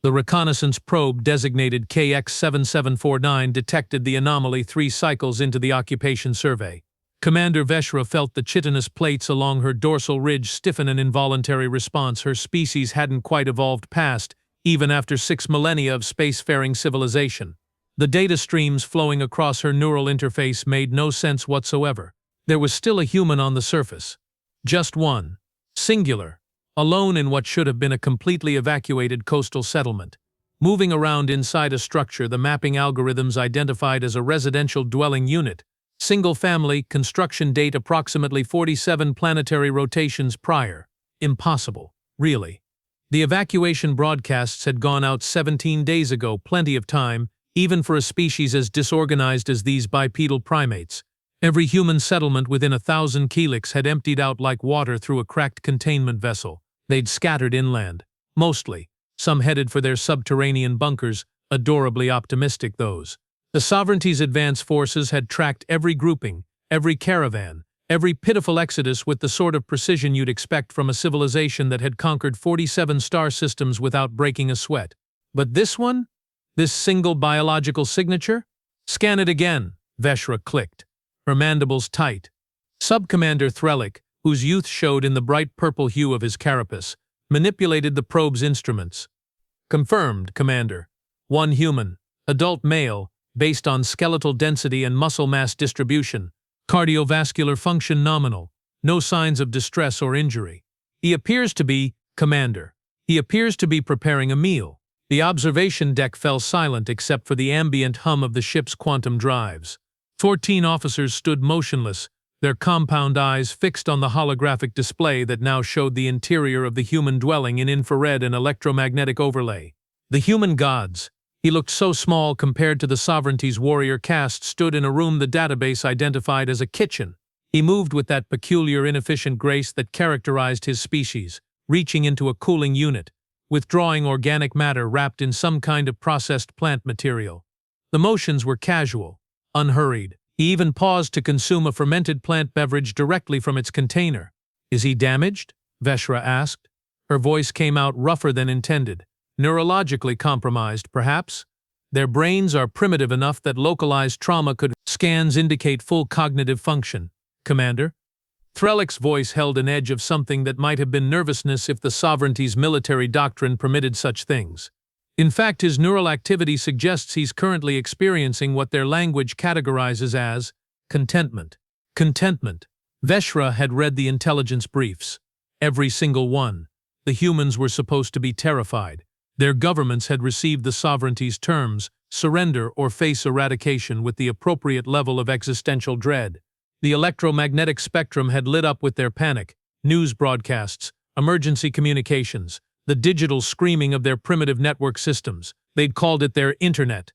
The reconnaissance probe designated KX-7749 detected the anomaly 3 cycles into the occupation survey. Commander Vesh'ra felt the chitinous plates along her dorsal ridge stiffen an involuntary response her species hadn't quite evolved past, even after 6 millennia of spacefaring civilization. The data streams flowing across her neural interface made no sense whatsoever. There was still a human on the surface. Just one. Singular. Alone in what should have been a completely evacuated coastal settlement. Moving around inside a structure the mapping algorithms identified as a residential dwelling unit. Single family, construction date approximately 47 planetary rotations prior. Impossible. Really. The evacuation broadcasts had gone out 17 days ago, plenty of time, even for a species as disorganized as these bipedal primates. Every human settlement within 1,000 kilometers had emptied out like water through a cracked containment vessel. They'd scattered inland. Mostly. Some headed for their subterranean bunkers, adorably optimistic those. The sovereignty's advance forces had tracked every grouping, every caravan, every pitiful exodus with the sort of precision you'd expect from a civilization that had conquered 47 star systems without breaking a sweat. But this one? This single biological signature? Scan it again, Vesh'ra clicked, her mandibles tight. Sub-Commander Threllick, whose youth showed in the bright purple hue of his carapace, manipulated the probe's instruments. Confirmed, Commander. One human, adult male, based on skeletal density and muscle mass distribution. Cardiovascular function nominal. No signs of distress or injury. He appears to be, Commander. He appears to be preparing a meal. The observation deck fell silent except for the ambient hum of the ship's quantum drives. 14 officers stood motionless, their compound eyes fixed on the holographic display that now showed the interior of the human dwelling in infrared and electromagnetic overlay. The human gods. He looked so small compared to the sovereignty's warrior caste stood in a room the database identified as a kitchen. He moved with that peculiar inefficient grace that characterized his species, reaching into a cooling unit, withdrawing organic matter wrapped in some kind of processed plant material. The motions were casual, unhurried. He even paused to consume a fermented plant beverage directly from its container. Is he damaged? Vesh'ra asked. Her voice came out rougher than intended. Neurologically compromised, perhaps? Their brains are primitive enough that localized trauma could. Scans indicate full cognitive function, Commander. Threllick's voice held an edge of something that might have been nervousness if the sovereignty's military doctrine permitted such things. In fact, his neural activity suggests he's currently experiencing what their language categorizes as contentment. Contentment. Vesh'ra had read the intelligence briefs. Every single one. The humans were supposed to be terrified. Their governments had received the sovereignty's terms, surrender or face eradication with the appropriate level of existential dread. The electromagnetic spectrum had lit up with their panic, news broadcasts, emergency communications, the digital screaming of their primitive network systems. They'd called it their internet.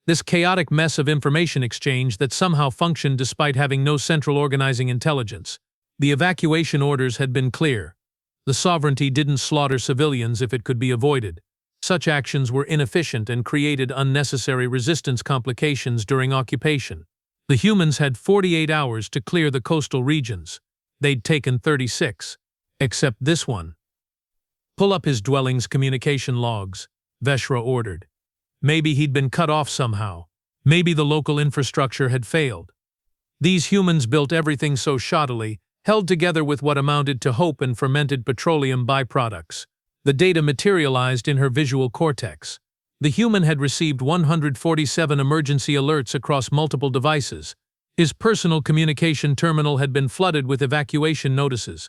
This chaotic mess of information exchange that somehow functioned despite having no central organizing intelligence. The evacuation orders had been clear. The sovereignty didn't slaughter civilians if it could be avoided. Such actions were inefficient and created unnecessary resistance complications during occupation. The humans had 48 hours to clear the coastal regions. They'd taken 36. Except this one. Pull up his dwelling's communication logs, Vesh'ra ordered. Maybe he'd been cut off somehow. Maybe the local infrastructure had failed. These humans built everything so shoddily, held together with what amounted to hope and fermented petroleum byproducts. The data materialized in her visual cortex. The human had received 147 emergency alerts across multiple devices. His personal communication terminal had been flooded with evacuation notices.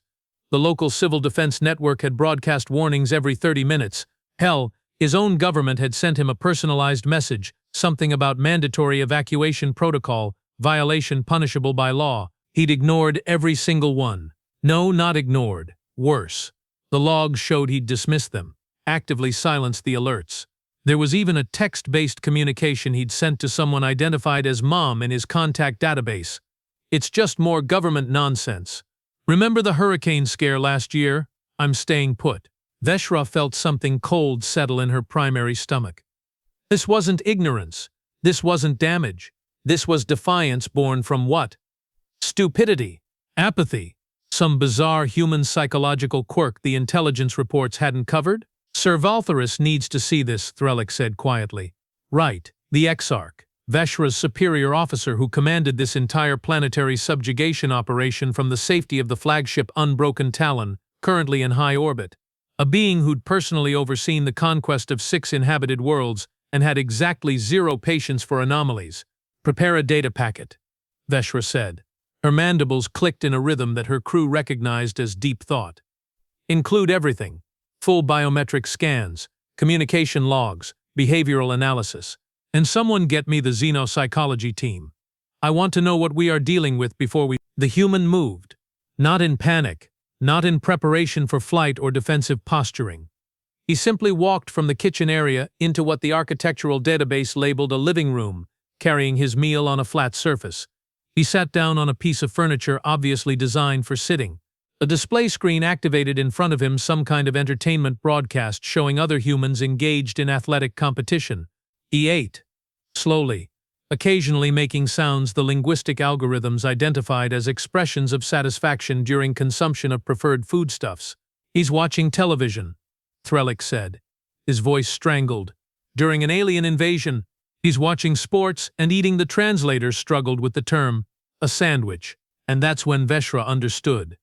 The local civil defense network had broadcast warnings every 30 minutes. Hell, his own government had sent him a personalized message, something about mandatory evacuation protocol, violation punishable by law. He'd ignored every single one. No, not ignored. Worse. The logs showed he'd dismissed them, actively silenced the alerts. There was even a text-based communication he'd sent to someone identified as Mom in his contact database. It's just more government nonsense. Remember the hurricane scare last year? I'm staying put. Vesh'ra felt something cold settle in her primary stomach. This wasn't ignorance. This wasn't damage. This was defiance born from what? Stupidity. Apathy. Some bizarre human psychological quirk the intelligence reports hadn't covered? Sir Valtherus needs to see this, Threllick said quietly. Right, the Exarch, Vesh'ra's superior officer who commanded this entire planetary subjugation operation from the safety of the flagship Unbroken Talon, currently in high orbit. A being who'd personally overseen the conquest of 6 inhabited worlds and had exactly 0 patience for anomalies. Prepare a data packet, Vesh'ra said. Her mandibles clicked in a rhythm that her crew recognized as deep thought. Include everything. Full biometric scans, communication logs, behavioral analysis. And someone get me the xenopsychology team. I want to know what we are dealing with before we... The human moved. Not in panic, not in preparation for flight or defensive posturing. He simply walked from the kitchen area into what the architectural database labeled a living room, carrying his meal on a flat surface. He sat down on a piece of furniture obviously designed for sitting. A display screen activated in front of him some kind of entertainment broadcast showing other humans engaged in athletic competition. He ate. Slowly, occasionally making sounds the linguistic algorithms identified as expressions of satisfaction during consumption of preferred foodstuffs. He's watching television, Threllick said, his voice strangled. During an alien invasion, he's watching sports and eating. The translator struggled with the term, a sandwich, and that's when Vesh'ra understood.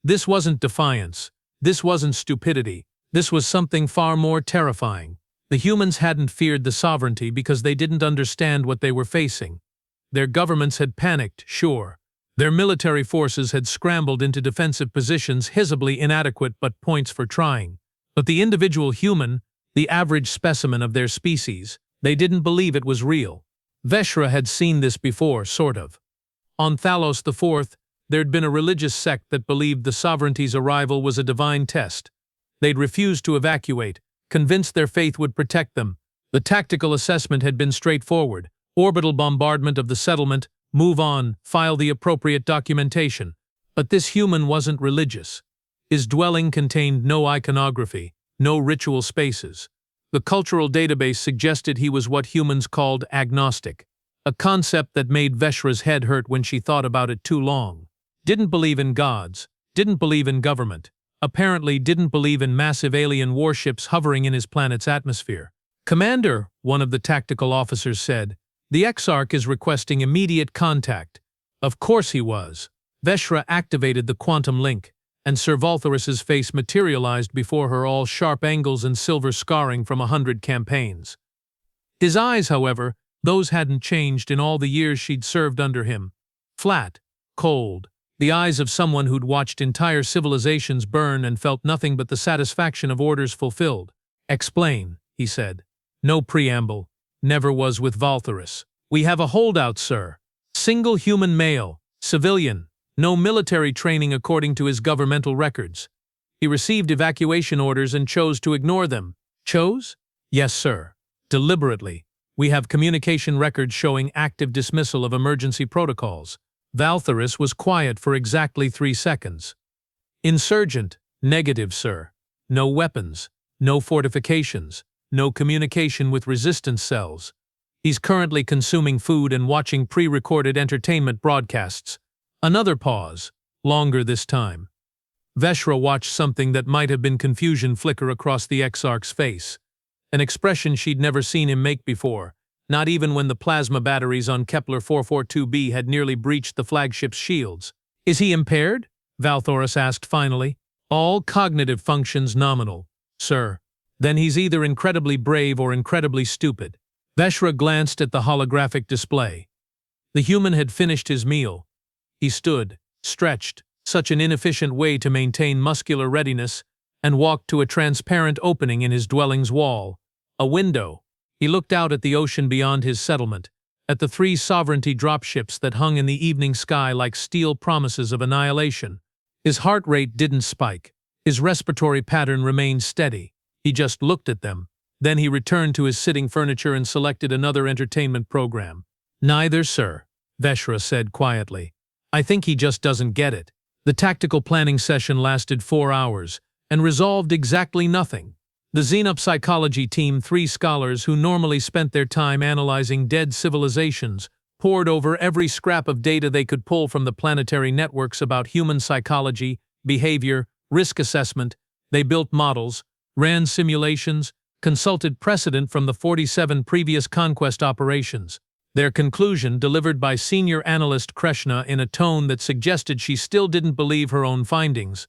This wasn't defiance. This wasn't stupidity. This was something far more terrifying. The humans hadn't feared the sovereignty because they didn't understand what they were facing. Their governments had panicked, sure. Their military forces had scrambled into defensive positions visibly inadequate but points for trying. But the individual human, the average specimen of their species, they didn't believe it was real. Vesh'ra had seen this before, sort of. On Thalos IV, there'd been a religious sect that believed the sovereignty's arrival was a divine test. They'd refused to evacuate, convinced their faith would protect them. The tactical assessment had been straightforward. Orbital bombardment of the settlement, move on, file the appropriate documentation. But this human wasn't religious. His dwelling contained no iconography, no ritual spaces. The cultural database suggested he was what humans called agnostic, a concept that made Vesh'ra's head hurt when she thought about it too long. Didn't believe in gods, didn't believe in government, apparently didn't believe in massive alien warships hovering in his planet's atmosphere. Commander, one of the tactical officers said, the Exarch is requesting immediate contact. Of course he was. Vesh'ra activated the quantum link, and Sir Valtherus's face materialized before her, all sharp angles and silver scarring from 100 campaigns. His eyes, however, those hadn't changed in all the years she'd served under him. Flat, cold, the eyes of someone who'd watched entire civilizations burn and felt nothing but the satisfaction of orders fulfilled. Explain, he said. No preamble. Never was with Valtherus. We have a holdout, sir. Single human male, civilian, no military training according to his governmental records. He received evacuation orders and chose to ignore them. Chose? Yes, sir. Deliberately. We have communication records showing active dismissal of emergency protocols. Valtherus was quiet for exactly 3 seconds. Insurgent, negative, sir. No weapons, no fortifications, no communication with resistance cells. He's currently consuming food and watching pre-recorded entertainment broadcasts. Another pause, longer this time. Vesh'ra watched something that might have been confusion flicker across the Exarch's face. An expression she'd never seen him make before, not even when the plasma batteries on Kepler 442b had nearly breached the flagship's shields. Is he impaired? Valtherus asked finally. All cognitive functions nominal, sir. Then he's either incredibly brave or incredibly stupid. Vesh'ra glanced at the holographic display. The human had finished his meal. He stood, stretched, such an inefficient way to maintain muscular readiness, and walked to a transparent opening in his dwelling's wall. A window. He looked out at the ocean beyond his settlement, at the 3 sovereignty dropships that hung in the evening sky like steel promises of annihilation. His heart rate didn't spike. His respiratory pattern remained steady. He just looked at them. Then he returned to his sitting furniture and selected another entertainment program. Neither, sir, Vesh'ra said quietly. I think he just doesn't get it. The tactical planning session lasted 4 hours and resolved exactly nothing. The xenopsychology team, 3 scholars who normally spent their time analyzing dead civilizations, pored over every scrap of data they could pull from the planetary networks about human psychology, behavior, risk assessment. They built models, ran simulations, consulted precedent from the 47 previous conquest operations. Their conclusion, delivered by senior analyst Krishna in a tone that suggested she still didn't believe her own findings.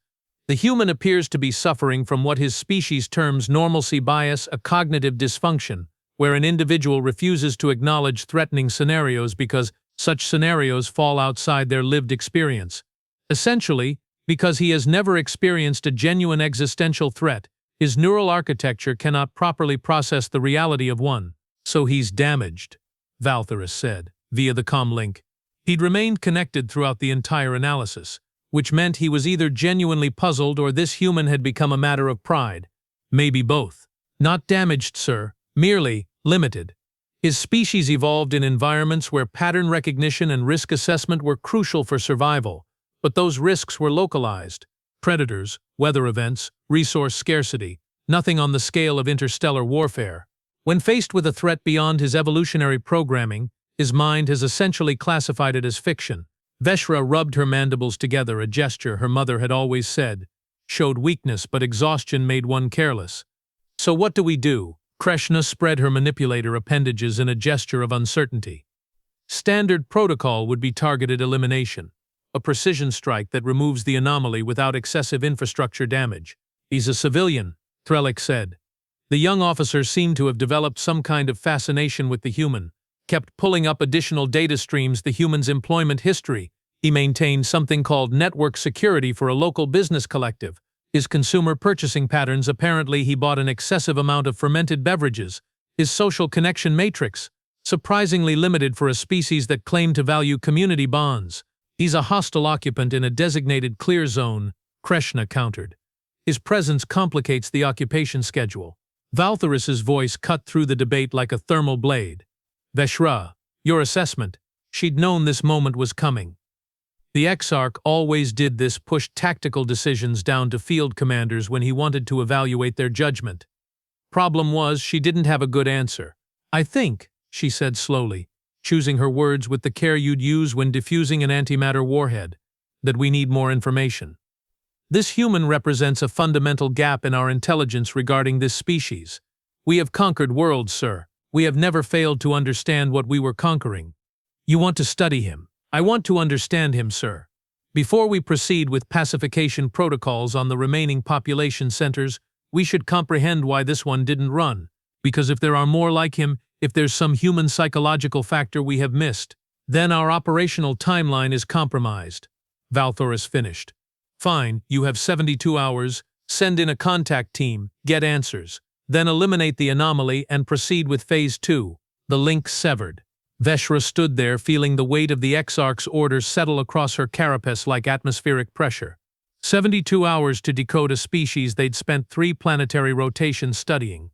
The human appears to be suffering from what his species terms normalcy bias, a cognitive dysfunction, where an individual refuses to acknowledge threatening scenarios because such scenarios fall outside their lived experience. Essentially, because he has never experienced a genuine existential threat, his neural architecture cannot properly process the reality of one. So he's damaged, Valtherus said, via the comlink. He'd remained connected throughout the entire analysis, which meant he was either genuinely puzzled or this human had become a matter of pride. Maybe both. Not damaged, sir, merely limited. His species evolved in environments where pattern recognition and risk assessment were crucial for survival, but those risks were localized. Predators, weather events, resource scarcity, nothing on the scale of interstellar warfare. When faced with a threat beyond his evolutionary programming, his mind has essentially classified it as fiction. Vesh'ra rubbed her mandibles together, a gesture her mother had always said, showed weakness but exhaustion made one careless. So what do we do? Krishna spread her manipulator appendages in a gesture of uncertainty. Standard protocol would be targeted elimination, a precision strike that removes the anomaly without excessive infrastructure damage. He's a civilian, Threllick said. The young officer seemed to have developed some kind of fascination with the human, kept pulling up additional data streams, the human's employment history. He maintained something called network security for a local business collective. His consumer purchasing patterns, apparently he bought an excessive amount of fermented beverages. His social connection matrix, surprisingly limited for a species that claimed to value community bonds. He's a hostile occupant in a designated clear zone, Krishna countered. His presence complicates the occupation schedule. Valtherus's voice cut through the debate like a thermal blade. Vesh'ra, your assessment. She'd known this moment was coming. The Exarch always did this, pushed tactical decisions down to field commanders when he wanted to evaluate their judgment. Problem was, she didn't have a good answer. I think, she said slowly, choosing her words with the care you'd use when diffusing an antimatter warhead, that we need more information. This human represents a fundamental gap in our intelligence regarding this species. We have conquered worlds, sir. We have never failed to understand what we were conquering. You want to study him. I want to understand him, sir. Before we proceed with pacification protocols on the remaining population centers, we should comprehend why this one didn't run. Because if there are more like him, if there's some human psychological factor we have missed, then our operational timeline is compromised. Valtherus finished. Fine, you have 72 hours, send in a contact team, get answers, then eliminate the anomaly and proceed with Phase 2. The link severed. Vesh'ra stood there, feeling the weight of the Exarch's order settle across her carapace like atmospheric pressure. 72 hours to decode a species they'd spent 3 planetary rotations studying.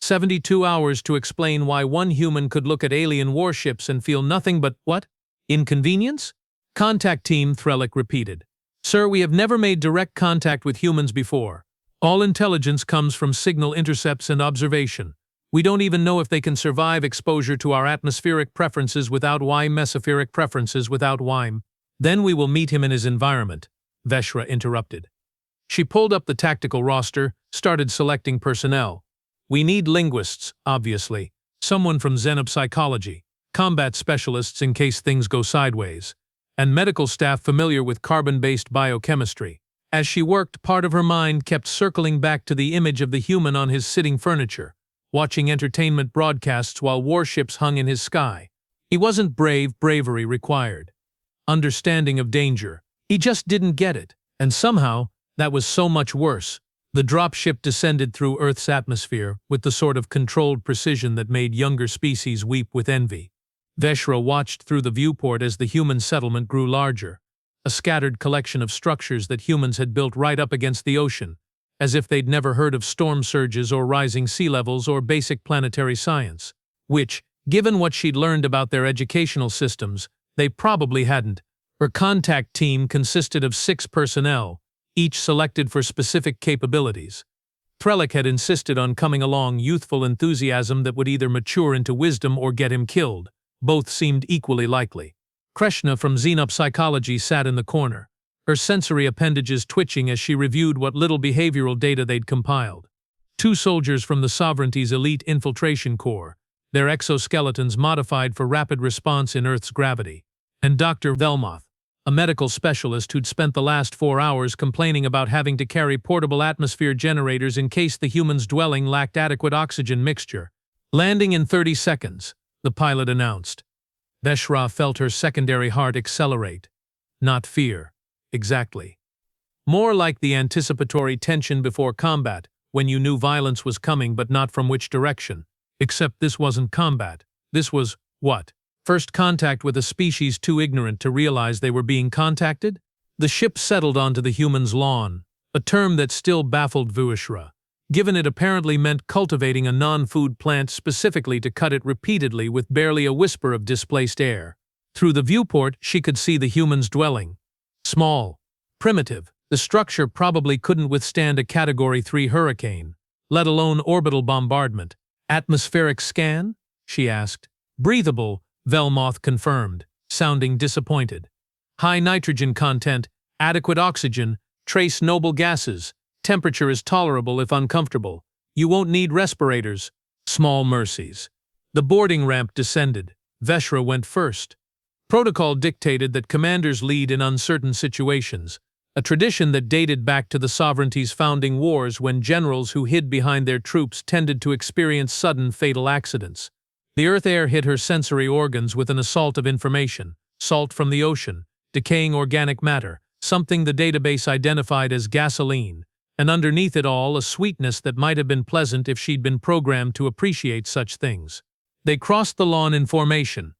72 hours to explain why one human could look at alien warships and feel nothing but, what? Inconvenience? Contact team, Threllick repeated. Sir, we have never made direct contact with humans before. All intelligence comes from signal intercepts and observation. We don't even know if they can survive exposure to our atmospheric preferences without mesospheric preferences without WIME. Then we will meet him in his environment, Vesh'ra interrupted. She pulled up the tactical roster, started selecting personnel. We need linguists, obviously, someone from xenopsychology, combat specialists in case things go sideways, and medical staff familiar with carbon-based biochemistry. As she worked, part of her mind kept circling back to the image of the human on his sitting furniture, watching entertainment broadcasts while warships hung in his sky. He wasn't brave, bravery required. Understanding of danger. He just didn't get it. And somehow, that was so much worse. The dropship descended through Earth's atmosphere with the sort of controlled precision that made younger species weep with envy. Vesh'ra watched through the viewport as the human settlement grew larger, a scattered collection of structures that humans had built right up against the ocean, as if they'd never heard of storm surges or rising sea levels or basic planetary science, which, given what she'd learned about their educational systems, they probably hadn't. Her contact team consisted of 6 personnel, each selected for specific capabilities. Threllick had insisted on coming along youthful enthusiasm that would either mature into wisdom or get him killed. Both seemed equally likely. Krishna from xenopsychology sat in the corner, her sensory appendages twitching as she reviewed what little behavioral data they'd compiled. 2 soldiers from the Sovereignty's elite infiltration corps, their exoskeletons modified for rapid response in Earth's gravity, and Dr. Velmoth, a medical specialist who'd spent the last 4 hours complaining about having to carry portable atmosphere generators in case the human's dwelling lacked adequate oxygen mixture. Landing in 30 seconds, the pilot announced. Vesh'ra felt her secondary heart accelerate. Not fear, exactly. More like the anticipatory tension before combat, when you knew violence was coming but not from which direction. Except this wasn't combat. This was, what? First contact with a species too ignorant to realize they were being contacted? The ship settled onto the human's lawn, a term that still baffled Vesh'ra, given it apparently meant cultivating a non-food plant specifically to cut it repeatedly with barely a whisper of displaced air. Through the viewport, she could see the human's dwelling. Small, primitive, the structure probably couldn't withstand a Category 3 hurricane, let alone orbital bombardment. Atmospheric scan? She asked. Breathable, Velmoth confirmed, sounding disappointed. High nitrogen content, adequate oxygen, trace noble gases. Temperature is tolerable if uncomfortable. You won't need respirators. Small mercies. The boarding ramp descended. Vesh'ra went first. Protocol dictated that commanders lead in uncertain situations, a tradition that dated back to the Sovereignty's founding wars when generals who hid behind their troops tended to experience sudden fatal accidents. The Earth air hit her sensory organs with an assault of information, salt from the ocean, decaying organic matter, something the database identified as gasoline, and underneath it all a sweetness that might have been pleasant if she'd been programmed to appreciate such things. They crossed the lawn in formation.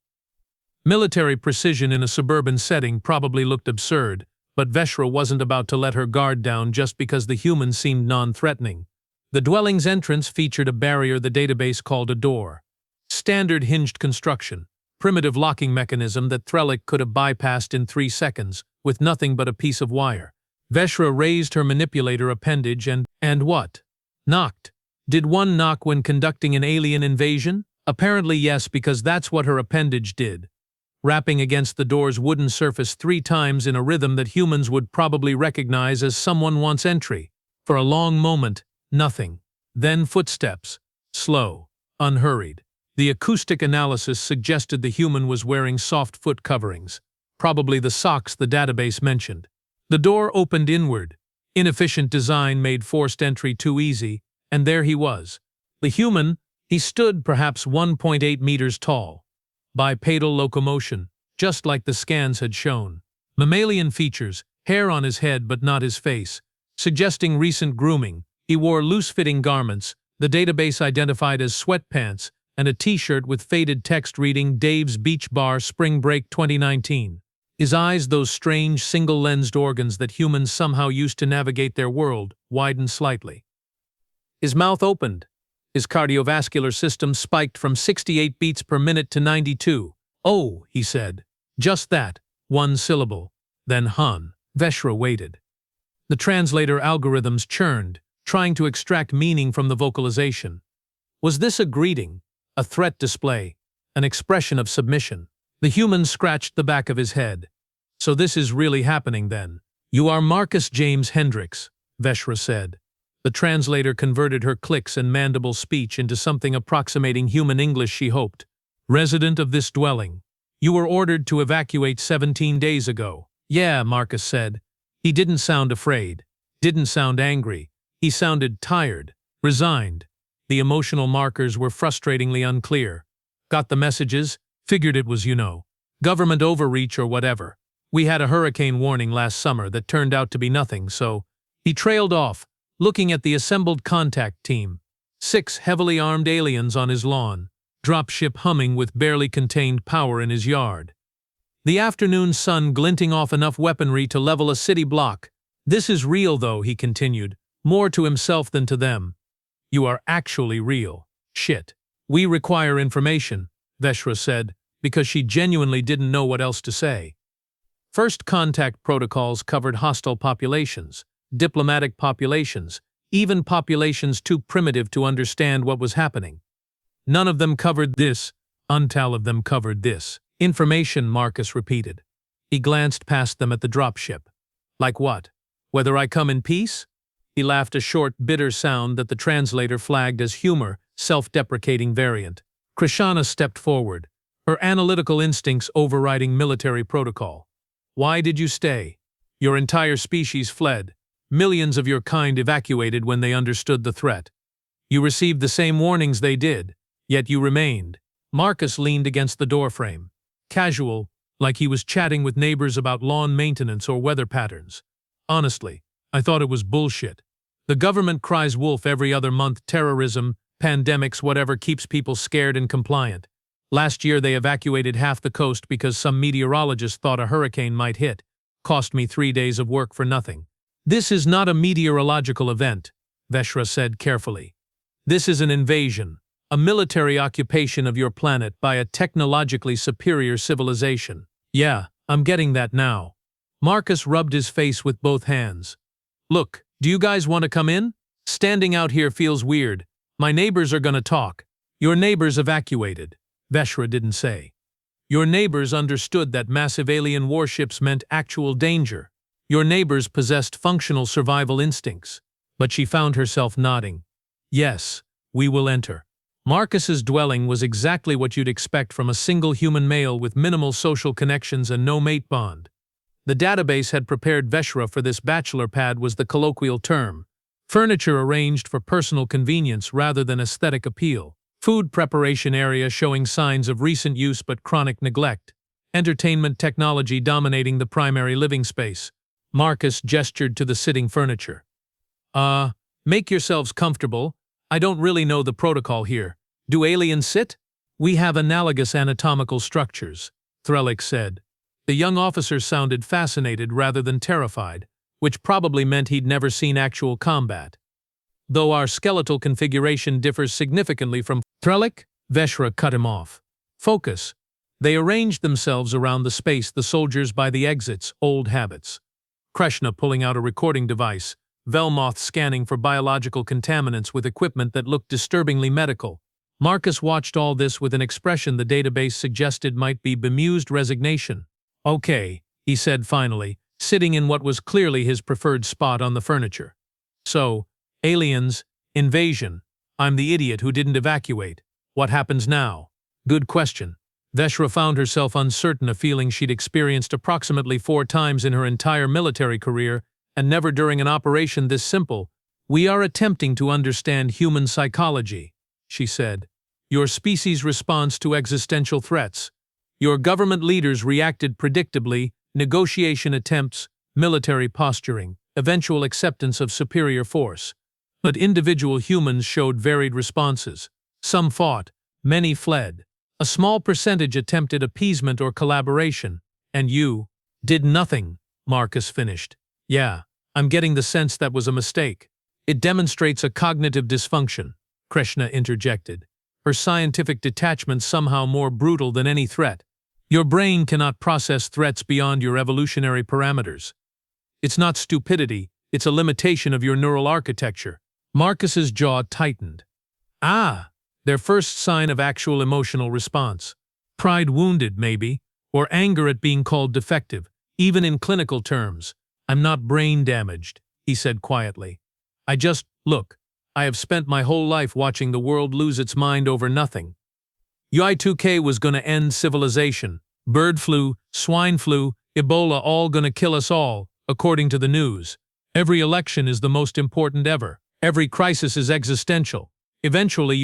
Military precision in a suburban setting probably looked absurd, but Vesh'ra wasn't about to let her guard down just because the human seemed non-threatening. The dwelling's entrance featured a barrier the database called a door. Standard hinged construction, primitive locking mechanism that Threlic could have bypassed in 3 seconds, with nothing but a piece of wire. Vesh'ra raised her manipulator appendage and what? Knocked. Did one knock when conducting an alien invasion? Apparently yes, because that's what her appendage did, rapping against the door's wooden surface 3 times in a rhythm that humans would probably recognize as someone wants entry. For a long moment, nothing. Then footsteps. Slow, unhurried. The acoustic analysis suggested the human was wearing soft foot coverings, probably the socks the database mentioned. The door opened inward. Inefficient design made forced entry too easy, and there he was. The human, he stood perhaps 1.8 meters tall. Bipedal locomotion, just like the scans had shown. Mammalian features, hair on his head but not his face, suggesting recent grooming. He wore loose-fitting garments, the database identified as sweatpants, and a t-shirt with faded text reading Dave's Beach Bar Spring Break 2019. His eyes, those strange single-lensed organs that humans somehow used to navigate their world, widened slightly. His mouth opened. His cardiovascular system spiked from 68 beats per minute to 92. "Oh," he said. Just that, 1 syllable. Then "Hun." Vesh'ra waited. The translator algorithms churned, trying to extract meaning from the vocalization. Was this a greeting, a threat display, an expression of submission? The human scratched the back of his head. "So this is really happening then. You are Marcus James Hendricks," Vesh'ra said. The translator converted her clicks and mandible speech into something approximating human English, she hoped. "Resident of this dwelling. You were ordered to evacuate 17 days ago." "Yeah," Marcus said. He didn't sound afraid. Didn't sound angry. He sounded tired, resigned. The emotional markers were frustratingly unclear. "Got the messages? Figured it was, government overreach or whatever. We had a hurricane warning last summer that turned out to be nothing, so..." He trailed off, looking at the assembled contact team. 6 heavily armed aliens on his lawn, dropship humming with barely contained power in his yard. The afternoon sun glinting off enough weaponry to level a city block. "This is real though," he continued, more to himself than to them. "You are actually real. Shit. We require information," Vesh'ra said, because she genuinely didn't know what else to say. First contact protocols covered hostile populations, diplomatic populations, even populations too primitive to understand what was happening. None of them covered this. Untal of them covered this. "Information," Marcus repeated. He glanced past them at the dropship. "Like what? Whether I come in peace?" He laughed, a short, bitter sound that the translator flagged as humor, self-deprecating variant. Krishana stepped forward, her analytical instincts overriding military protocol. Why did you stay? Your entire species fled. Millions of your kind evacuated when they understood the threat. You received the same warnings they did, yet you remained. Marcus leaned against the doorframe, casual, like he was chatting with neighbors about lawn maintenance or weather patterns. Honestly, I thought it was bullshit. The government cries wolf every other month. Terrorism, pandemics, whatever keeps people scared and compliant. Last year they evacuated half the coast because some meteorologist thought a hurricane might hit. Cost me 3 days of work for nothing. This is not a meteorological event, Vesh'ra said carefully. This is an invasion, a military occupation of your planet by a technologically superior civilization. Yeah, I'm getting that now. Marcus rubbed his face with both hands. Look, do you guys want to come in? Standing out here feels weird. My neighbors are gonna talk. Your neighbors evacuated, Vesh'ra didn't say. Your neighbors understood that massive alien warships meant actual danger. Your neighbors possessed functional survival instincts. But she found herself nodding. Yes, we will enter. Marcus's dwelling was exactly what you'd expect from a single human male with minimal social connections and no mate bond. The database had prepared Vesh'ra for this. Bachelor pad was the colloquial term. Furniture arranged for personal convenience rather than aesthetic appeal. Food preparation area showing signs of recent use but chronic neglect. Entertainment technology dominating the primary living space. Marcus gestured to the sitting furniture. Make yourselves comfortable. I don't really know the protocol here. Do aliens sit? We have analogous anatomical structures, Threllick said. The young officer sounded fascinated rather than terrified, which probably meant he'd never seen actual combat. Though our skeletal configuration differs significantly from Threllick, Vesh'ra cut him off. Focus. They arranged themselves around the space, the soldiers by the exits, old habits. Krishna pulling out a recording device, Velmoth scanning for biological contaminants with equipment that looked disturbingly medical. Marcus watched all this with an expression the database suggested might be bemused resignation. Okay, he said finally, sitting in what was clearly his preferred spot on the furniture. So, aliens, invasion. I'm the idiot who didn't evacuate. What happens now? Good question. Vesh'ra found herself uncertain, a feeling she'd experienced approximately 4 times in her entire military career, and never during an operation this simple. We are attempting to understand human psychology, she said. Your species' response to existential threats. Your government leaders reacted predictably, negotiation attempts, military posturing, eventual acceptance of superior force. But individual humans showed varied responses. Some fought, many fled. A small percentage attempted appeasement or collaboration. And you did nothing, Marcus finished. Yeah, I'm getting the sense that was a mistake. It demonstrates a cognitive dysfunction, Krishna interjected, her scientific detachment somehow more brutal than any threat. Your brain cannot process threats beyond your evolutionary parameters. It's not stupidity, it's a limitation of your neural architecture. Marcus's jaw tightened. Their first sign of actual emotional response. Pride wounded, maybe, or anger at being called defective, even in clinical terms. I'm not brain damaged, he said quietly. Look, I have spent my whole life watching the world lose its mind over nothing. Y2K was gonna end civilization. Bird flu, swine flu, Ebola, all gonna kill us all, according to the news. Every election is the most important ever. Every crisis is existential. Eventually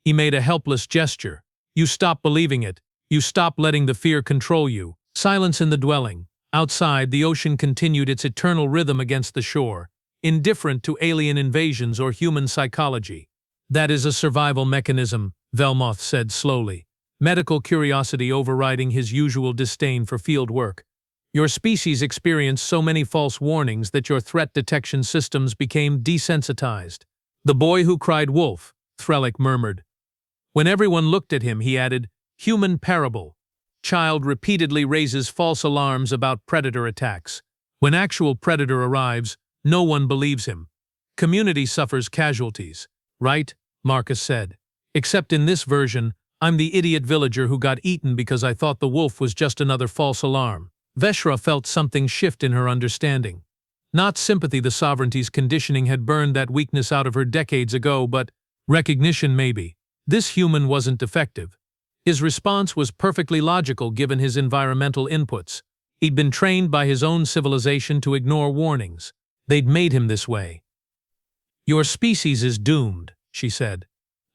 he made a helpless gesture. You stop believing it. You stop letting the fear control you. Silence in the dwelling. Outside, the ocean continued its eternal rhythm against the shore, indifferent to alien invasions or human psychology. That is a survival mechanism, Velmoth said slowly, medical curiosity overriding his usual disdain for field work. Your species experienced so many false warnings that your threat detection systems became desensitized. The boy who cried wolf, Threllick murmured. When everyone looked at him, he added, human parable. Child repeatedly raises false alarms about predator attacks. When actual predator arrives, no one believes him. Community suffers casualties. Right? Marcus said. Except in this version, I'm the idiot villager who got eaten because I thought the wolf was just another false alarm. Vesh'ra felt something shift in her understanding. Not sympathy, the sovereignty's conditioning had burned that weakness out of her decades ago, but recognition maybe. This human wasn't defective. His response was perfectly logical given his environmental inputs. He'd been trained by his own civilization to ignore warnings. They'd made him this way. "Your species is doomed," she said.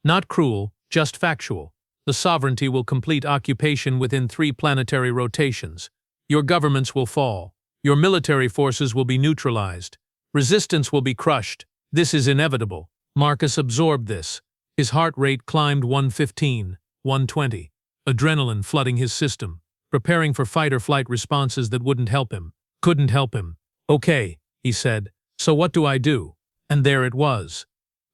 "Not cruel, just factual. The sovereignty will complete occupation within 3 planetary rotations. Your governments will fall. Your military forces will be neutralized. Resistance will be crushed. This is inevitable." Marcus absorbed this. His heart rate climbed 115, 120. Adrenaline flooding his system, preparing for fight-or-flight responses that wouldn't help him. Couldn't help him. "Okay," he said. "So what do I do?" And there it was.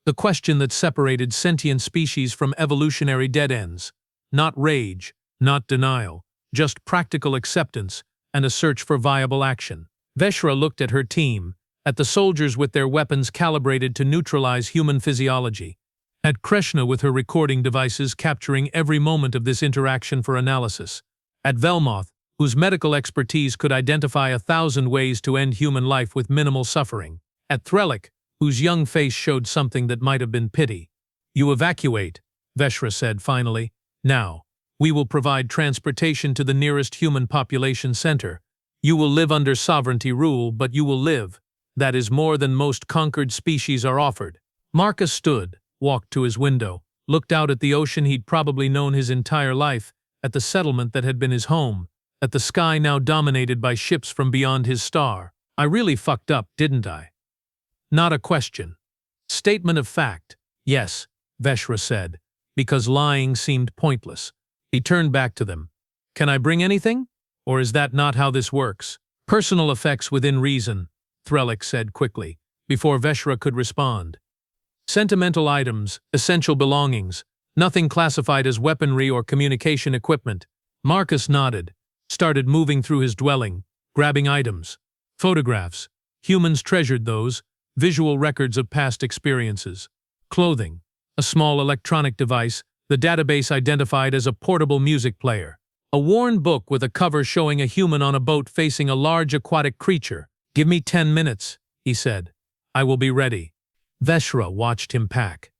The question that separated sentient species from evolutionary dead ends. Not rage, not denial, just practical acceptance and a search for viable action. Vesh'ra looked at her team, at the soldiers with their weapons calibrated to neutralize human physiology, at Krishna with her recording devices capturing every moment of this interaction for analysis, at Velmoth, whose medical expertise could identify 1,000 ways to end human life with minimal suffering, at Threllick, whose young face showed something that might have been pity. "You evacuate," Vesh'ra said finally. "Now, we will provide transportation to the nearest human population center. You will live under sovereignty rule, but you will live. That is more than most conquered species are offered." Marcus stood, walked to his window, looked out at the ocean he'd probably known his entire life, at the settlement that had been his home, at the sky now dominated by ships from beyond his star. "I really fucked up, didn't I?" Not a question. Statement of fact. "Yes," Vesh'ra said, because lying seemed pointless. He turned back to them. "Can I bring anything? Or is that not how this works?" "Personal effects within reason," Threllick said quickly, before Vesh'ra could respond. "Sentimental items, essential belongings, nothing classified as weaponry or communication equipment." Marcus nodded, started moving through his dwelling, grabbing items. Photographs. Humans treasured those, visual records of past experiences. Clothing. A small electronic device, the database identified as a portable music player. A worn book with a cover showing a human on a boat facing a large aquatic creature. "Give me 10 minutes, he said. "I will be ready." Vesh'ra watched him pack.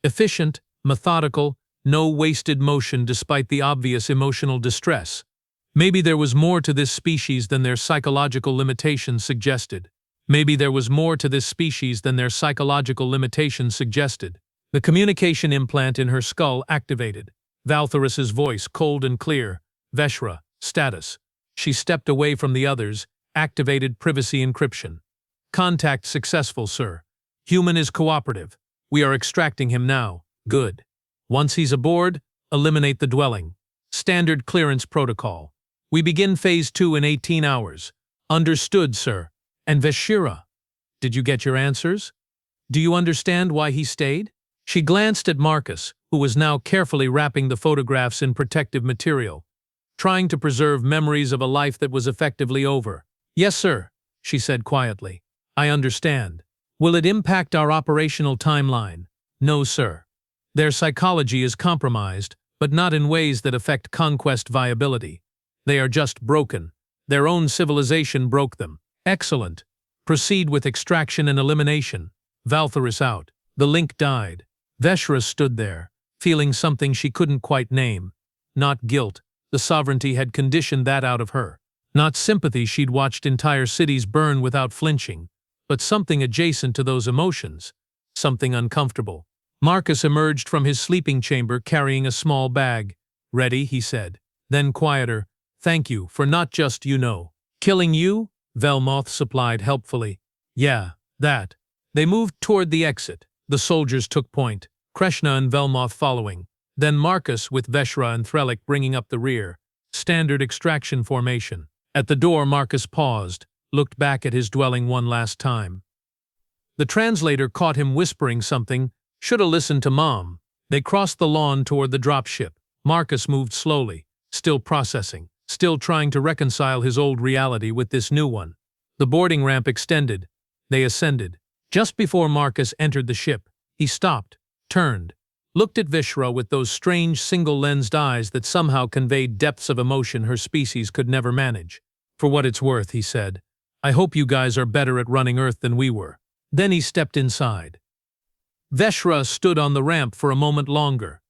Efficient, methodical, no wasted motion despite the obvious emotional distress. Maybe there was more to this species than their psychological limitations suggested. Maybe there was more to this species than their psychological limitations suggested. The communication implant in her skull activated. Valtharus's voice, cold and clear. "Vesh'ra, status." She stepped away from the others, activated privacy encryption. "Contact successful, sir. Human is cooperative. We are extracting him now." "Good. Once he's aboard, eliminate the dwelling. Standard clearance protocol. We begin phase 2 in 18 hours. "Understood, sir." "And Vesh'ra, did you get your answers? Do you understand why he stayed?" She glanced at Marcus, who was now carefully wrapping the photographs in protective material, trying to preserve memories of a life that was effectively over. "Yes, sir," she said quietly. "I understand." "Will it impact our operational timeline?" "No, sir. Their psychology is compromised, but not in ways that affect conquest viability. They are just broken. Their own civilization broke them." "Excellent. Proceed with extraction and elimination." Valtharus out. The link died. Vesh'ra stood there, feeling something she couldn't quite name. Not guilt. The sovereignty had conditioned that out of her. Not sympathy, she'd watched entire cities burn without flinching. But something adjacent to those emotions. Something uncomfortable. Marcus emerged from his sleeping chamber carrying a small bag. "Ready," he said. Then quieter. "Thank you for not just, killing you?" Velmoth supplied helpfully. "Yeah, that." They moved toward the exit. The soldiers took point, Krishna and Velmoth following. Then Marcus with Vesh'ra and Threllick bringing up the rear. Standard extraction formation. At the door, Marcus paused, looked back at his dwelling one last time. The translator caught him whispering something. "Shoulda listened to Mom." They crossed the lawn toward the dropship. Marcus moved slowly, still processing, still trying to reconcile his old reality with this new one. The boarding ramp extended. They ascended. Just before Marcus entered the ship, he stopped, turned, looked at Vesh'ra with those strange single-lensed eyes that somehow conveyed depths of emotion her species could never manage. "For what it's worth," he said, I hope you guys are better at running Earth than we were." Then he stepped inside. Vesh'ra stood on the ramp for a moment longer.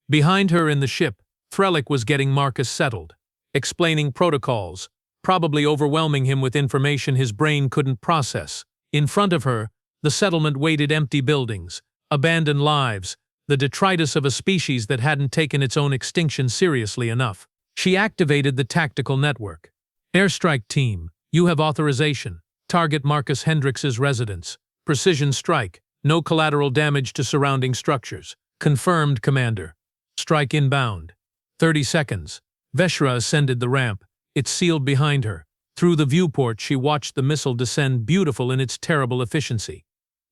Behind her in the ship, Threllick was getting Marcus settled, explaining protocols, probably overwhelming him with information his brain couldn't process. In front of her, the settlement waited empty buildings, abandoned lives, the detritus of a species that hadn't taken its own extinction seriously enough. She activated the tactical network. "Airstrike team, you have authorization. Target Marcus Hendricks' residence. Precision strike. No collateral damage to surrounding structures. Confirmed, Commander. Strike inbound." 30 seconds. Vesh'ra ascended the ramp. It sealed behind her. Through the viewport she watched the missile descend, beautiful in its terrible efficiency.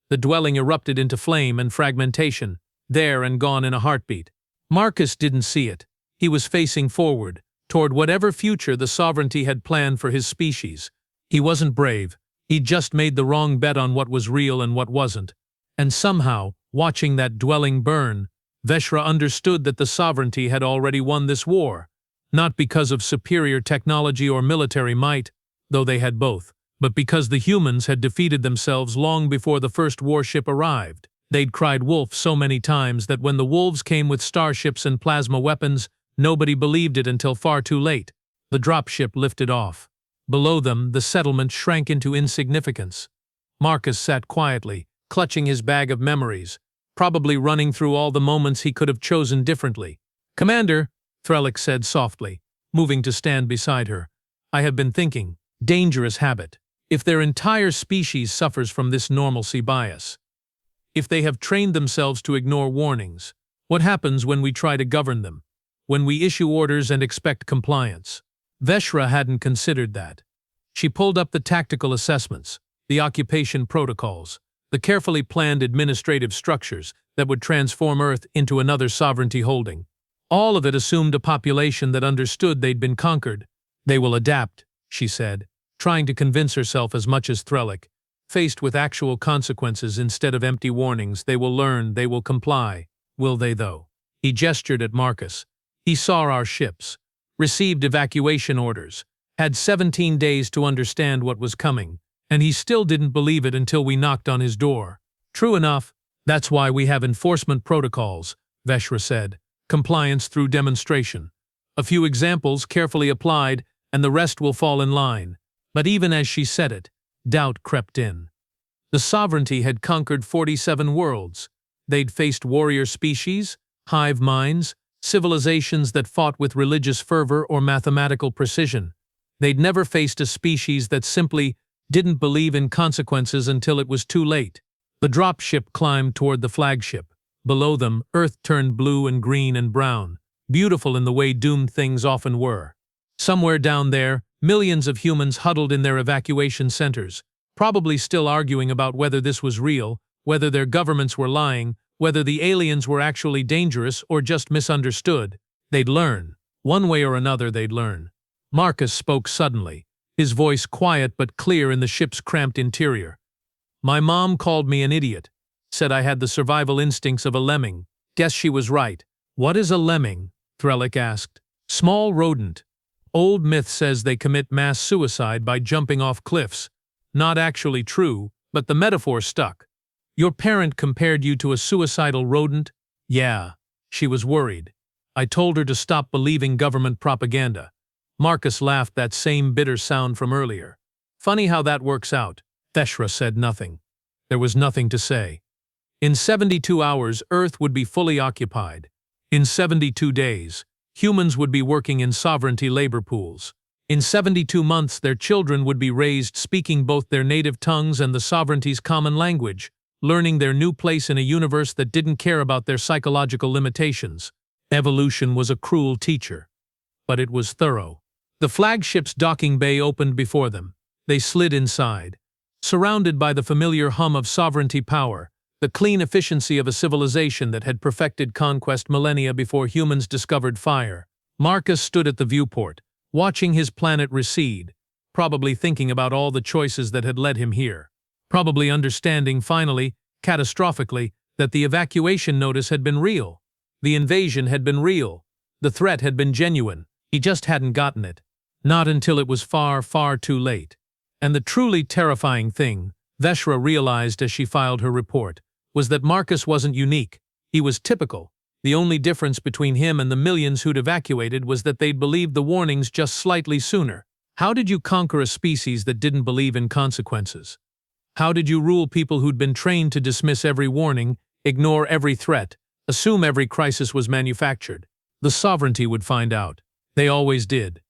The dwelling erupted into flame and fragmentation, there and gone in a heartbeat. Marcus didn't see it. He was facing forward, toward whatever future the sovereignty had planned for his species. He wasn't brave. He'd just made the wrong bet on what was real and what wasn't. And somehow, watching that dwelling burn, Vesh'ra understood that the sovereignty had already won this war. Not because of superior technology or military might, though they had both, but because the humans had defeated themselves long before the first warship arrived. They'd cried wolf so many times that when the wolves came with starships and plasma weapons, nobody believed it until far too late. The dropship lifted off. Below them, the settlement shrank into insignificance. Marcus sat quietly, clutching his bag of memories, probably running through all the moments he could have chosen differently. "Commander," Threllick said softly, moving to stand beside her, "I have been thinking. Dangerous habit. If their entire species suffers from this normalcy bias, if they have trained themselves to ignore warnings, what happens when we try to govern them? When we issue orders and expect compliance?" Vesh'ra hadn't considered that. She pulled up the tactical assessments, the occupation protocols, the carefully planned administrative structures that would transform Earth into another sovereignty holding. All of it assumed a population that understood they'd been conquered. "They will adapt," she said, trying to convince herself as much as Threllick. "Faced with actual consequences instead of empty warnings, they will learn, they will comply." "Will they, though?" He gestured at Marcus. "He saw our ships, received evacuation orders, had 17 days to understand what was coming, and he still didn't believe it until we knocked on his door." "True enough. That's why we have enforcement protocols," Vesh'ra said. "Compliance through demonstration. A few examples carefully applied, and the rest will fall in line." But even as she said it, doubt crept in. The sovereignty had conquered 47 worlds. They'd faced warrior species, hive minds, civilizations that fought with religious fervor or mathematical precision. They'd never faced a species that simply didn't believe in consequences until it was too late. The dropship climbed toward the flagship. Below them, Earth turned blue and green and brown, beautiful in the way doomed things often were. Somewhere down there, millions of humans huddled in their evacuation centers, probably still arguing about whether this was real, whether their governments were lying, whether the aliens were actually dangerous or just misunderstood. They'd learn. One way or another they'd learn. Marcus spoke suddenly, his voice quiet but clear in the ship's cramped interior. "My mom called me an idiot, said I had the survival instincts of a lemming. Guess she was right." "What is a lemming?" Threllick asked. "Small rodent. Old myth says they commit mass suicide by jumping off cliffs. Not actually true, but the metaphor stuck." "Your parent compared you to a suicidal rodent?" "Yeah." She was worried. "I told her to stop believing government propaganda." Marcus laughed, that same bitter sound from earlier. "Funny how that works out." Vesh'ra said nothing. There was nothing to say. In 72 hours, Earth would be fully occupied. In 72 days, humans would be working in sovereignty labor pools. In 72 months, their children would be raised speaking both their native tongues and the sovereignty's common language, learning their new place in a universe that didn't care about their psychological limitations. Evolution was a cruel teacher, but it was thorough. The flagship's docking bay opened before them. They slid inside. Surrounded by the familiar hum of sovereignty power, the clean efficiency of a civilization that had perfected conquest millennia before humans discovered fire, Marcus stood at the viewport, watching his planet recede, probably thinking about all the choices that had led him here. Probably understanding, finally, catastrophically, that the evacuation notice had been real. The invasion had been real. The threat had been genuine. He just hadn't gotten it. Not until it was far, far too late. And the truly terrifying thing, Vesh'ra realized as she filed her report, was that Marcus wasn't unique. He was typical. The only difference between him and the millions who'd evacuated was that they'd believed the warnings just slightly sooner. How did you conquer a species that didn't believe in consequences? How did you rule people who'd been trained to dismiss every warning, ignore every threat, assume every crisis was manufactured? The sovereignty would find out. They always did.